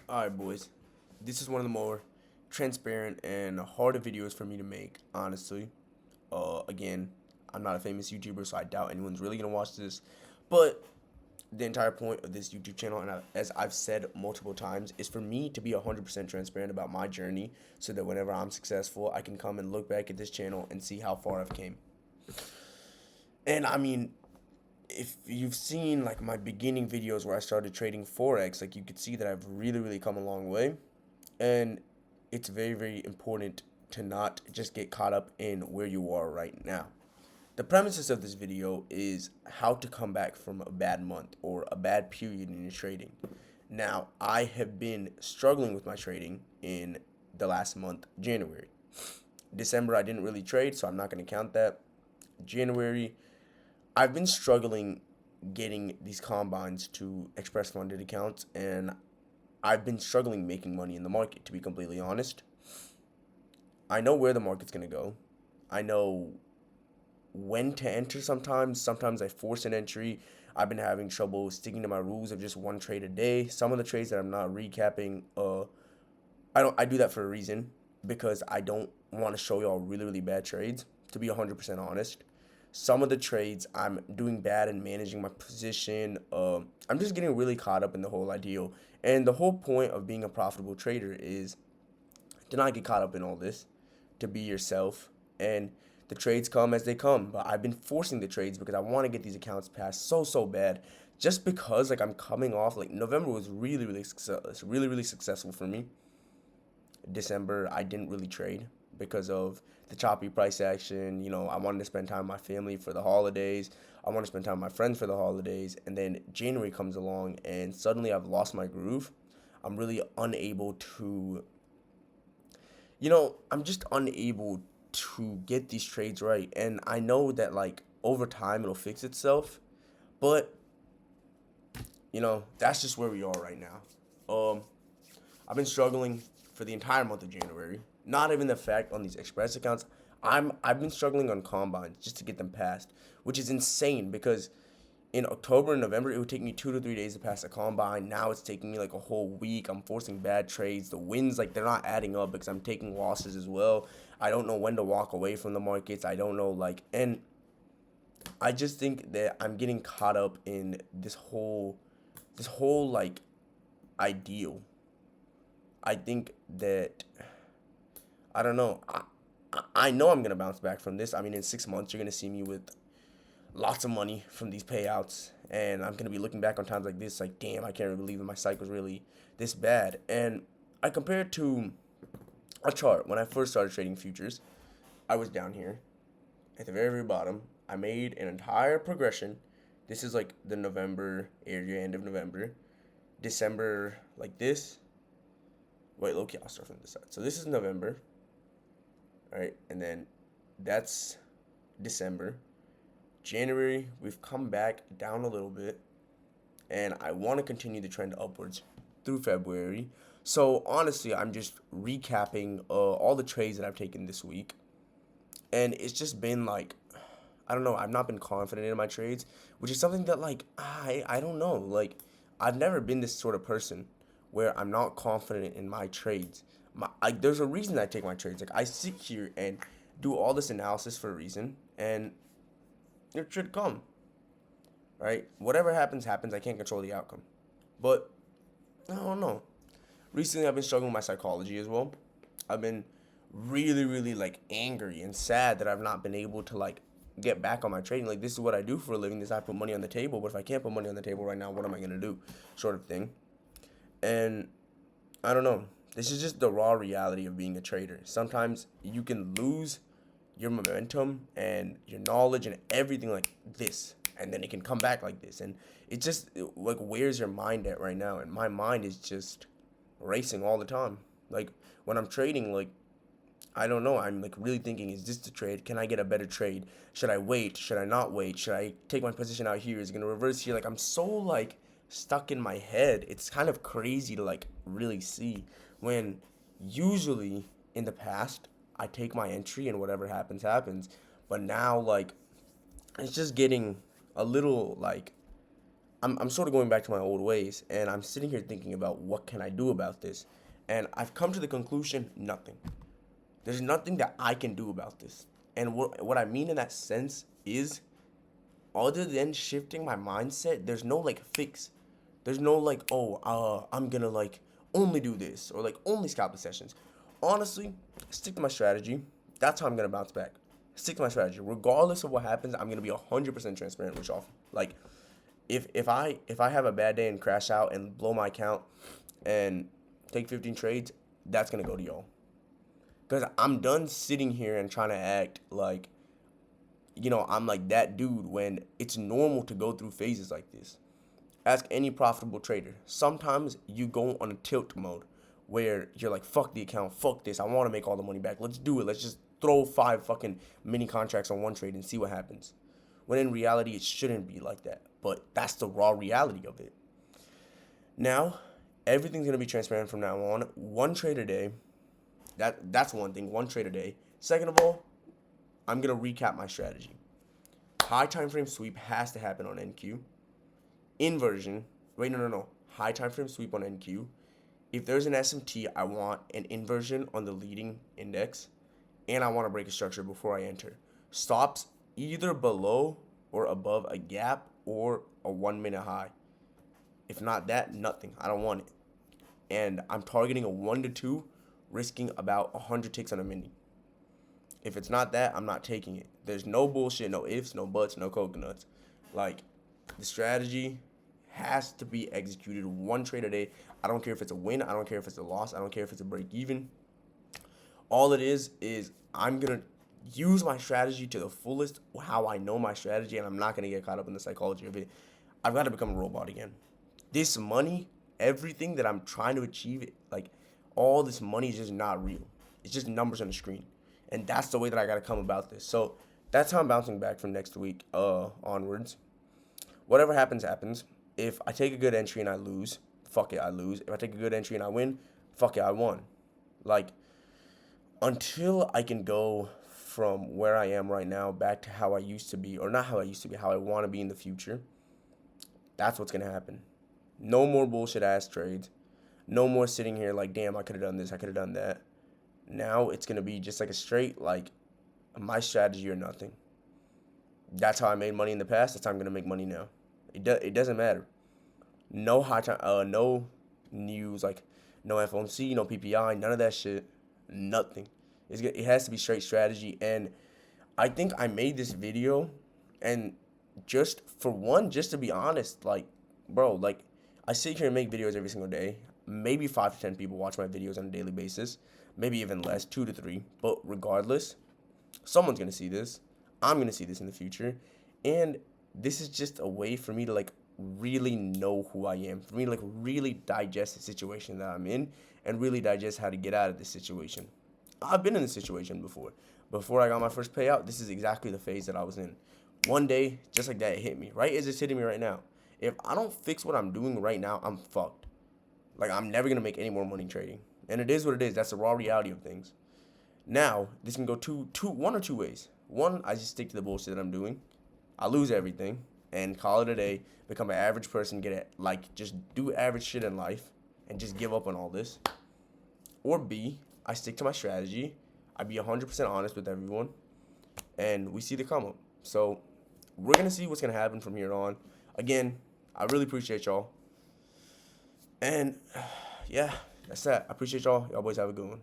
Alright, boys. This is one of the more transparent and harder videos for me to make, honestly. Again, I'm not a famous YouTuber, so I doubt anyone's really gonna watch this. But the entire point of this YouTube channel, and as I've said multiple times, is for me to be 100% transparent about my journey so that whenever I'm successful, I can come and look back at this channel and see how far I've came. And I mean, if you've seen like my beginning videos where I started trading Forex, like you could see that I've really come a long way. And it's very important to not just get caught up in where you are right now. The premises of this video is how to come back from a bad month or a bad period in your trading. Now, I have been struggling with my trading in the last month, January. December, I didn't really trade, so I'm not going to count that. January, I've been struggling getting these combines to express funded accounts, and I've been struggling making money in the market, to be completely honest. I know where the market's going to go. I know when to enter sometimes. Sometimes I force an entry. I've been having trouble sticking to my rules of just one trade a day. Some of the trades that I'm not recapping, I do that for a reason because I don't want to show y'all really bad trades, to be 100% honest. Some of the trades I'm doing bad in managing my position. I'm just getting really caught up in the whole ideal. And the whole point of being a profitable trader is to not get caught up in all this, to be yourself, and the trades come as they come. But I've been forcing the trades because I want to get these accounts passed so bad. Just because like I'm coming off like November was really successful for me. December I didn't really trade because of the choppy price action. I wanted to spend time with my family for the holidays. I want to spend time with my friends for the holidays. And then January comes along and suddenly I've lost my groove. I'm really unable to, I'm just unable to get these trades right. And I know that like over time it'll fix itself. But, that's just where we are right now. I've been struggling for the entire month of January. Not even the fact on these express accounts. I've been struggling on combines just to get them passed, which is insane because in October and November it would take me 2 to 3 days to pass a combine. Now it's taking me like a whole week. I'm forcing bad trades. The wins like they're not adding up because I'm taking losses as well. I don't know when to walk away from the markets. I don't know and I just think that I'm getting caught up in this whole like ideal. I think that I don't know. I know I'm gonna bounce back from this. I mean, in 6 months, you're gonna see me with lots of money from these payouts, and I'm gonna be looking back on times like this, like, damn, I can't really believe that my cycle's really this bad. And I compare it to a chart. When I first started trading futures, I was down here at the very bottom. I made an entire progression. This is like the November area, end of November, December, like this. Wait, low key, I'll start from this side. So this is November, right? And then that's December. January, we've come back down a little bit, and I want to continue the trend upwards through February. So honestly, I'm just recapping all the trades that I've taken this week, and it's just been like, I don't know, I've not been confident in my trades, which is something that like I don't know, like I've never been this sort of person where I'm not confident in my trades. There's a reason I take my trades. Like I sit here and do all this analysis for a reason, and it should come, right? Whatever happens, happens. I can't control the outcome. But I don't know. Recently, I've been struggling with my psychology as well. I've been really like angry and sad that I've not been able to like get back on my trading. Like this is what I do for a living. This I put money on the table. But if I can't put money on the table right now, what am I gonna do? Sort of thing. And I don't know. This is just the raw reality of being a trader. Sometimes you can lose your momentum and your knowledge and everything like this, and then it can come back like this, and like where's your mind at right now? And my mind is just racing all the time. Like when I'm trading, like I don't know, I'm like really thinking, is this the trade? Can I get a better trade? Should I wait? Should I not wait? Should I take my position out here? Is it gonna reverse here? Like I'm so like stuck in my head. It's kind of crazy to like really see when usually in the past I take my entry and whatever happens happens. But now like it's just getting a little like I'm sort of going back to my old ways, and I'm sitting here thinking about what can I do about this, and I've come to the conclusion nothing. There's nothing that I can do about this, and what I mean in that sense is, other than shifting my mindset, there's no like fix. There's no like, oh, I'm gonna like only do this or like only scalp the sessions. Honestly, stick to my strategy. That's how I'm gonna bounce back. Stick to my strategy. Regardless of what happens, I'm gonna be 100% transparent with y'all. Like, if I have a bad day and crash out and blow my account and take 15 trades, that's gonna go to y'all. Cause I'm done sitting here and trying to act like, I'm like that dude when it's normal to go through phases like this. Ask any profitable trader. Sometimes you go on a tilt mode where you're like, fuck the account, fuck this, I want to make all the money back. Let's do it. Let's just throw 5 fucking mini contracts on one trade and see what happens. When in reality, it shouldn't be like that. But that's the raw reality of it. Now, everything's gonna be transparent from now on. One trade a day. That's one thing. One trade a day. Second of all, I'm gonna recap my strategy. High time frame sweep has to happen on NQ. Inversion. Wait, no. High time frame sweep on NQ. If there's an SMT, I want an inversion on the leading index, and I want to break a structure before I enter. Stops either below or above a gap or a 1 minute high. If not that, nothing. I don't want it. And I'm targeting a 1 to 2, risking about 100 ticks on a mini. If it's not that, I'm not taking it. There's no bullshit, no ifs, no buts, no coconuts. Like, the strategy has to be executed one trade a day. I don't care if it's a win. I don't care if it's a loss. I don't care if it's a break even. All it is I'm going to use my strategy to the fullest, how I know my strategy, and I'm not going to get caught up in the psychology of it. I've got to become a robot again. This money, everything that I'm trying to achieve, like, all this money is just not real. It's just numbers on the screen. And that's the way that I got to come about this. So that's how I'm bouncing back from next week onwards. Whatever happens, happens. If I take a good entry and I lose, fuck it, I lose. If I take a good entry and I win, fuck it, I won. Like, until I can go from where I am right now back to how I used to be, or not how I used to be, how I want to be in the future, that's what's going to happen. No more bullshit ass trades. No more sitting here like, damn, I could have done this, I could have done that. Now it's going to be just like a straight, like, my strategy or nothing. That's how I made money in the past. That's how I'm going to make money now. It doesn't matter. No high time, no news, like no FOMC, no PPI, none of that shit. Nothing. It has to be straight strategy. And I think I made this video, and just to be honest, like, bro, like, I sit here and make videos every single day. Maybe 5 to 10 people watch my videos on a daily basis. Maybe even less, 2 to 3. But regardless, someone's gonna see this. I'm gonna see this in the future, and this is just a way for me to like really know who I am, for me to like really digest the situation that I'm in, and really digest how to get out of this situation. I've been in this situation before. Before I got my first payout, this is exactly the phase that I was in. One day, just like that, it hit me. Right as it's hitting me right now. If I don't fix what I'm doing right now, I'm fucked. Like, I'm never gonna make any more money trading. And it is what it is. That's the raw reality of things. Now, this can go one or two ways. One, I just stick to the bullshit that I'm doing. I lose everything and call it a day, become an average person, get it, like, just do average shit in life and just give up on all this. Or B, I stick to my strategy. I be 100% honest with everyone, and we see the come up. So we're going to see what's going to happen from here on. Again, I really appreciate y'all. And yeah, that's that. I appreciate y'all. Y'all boys have a good one.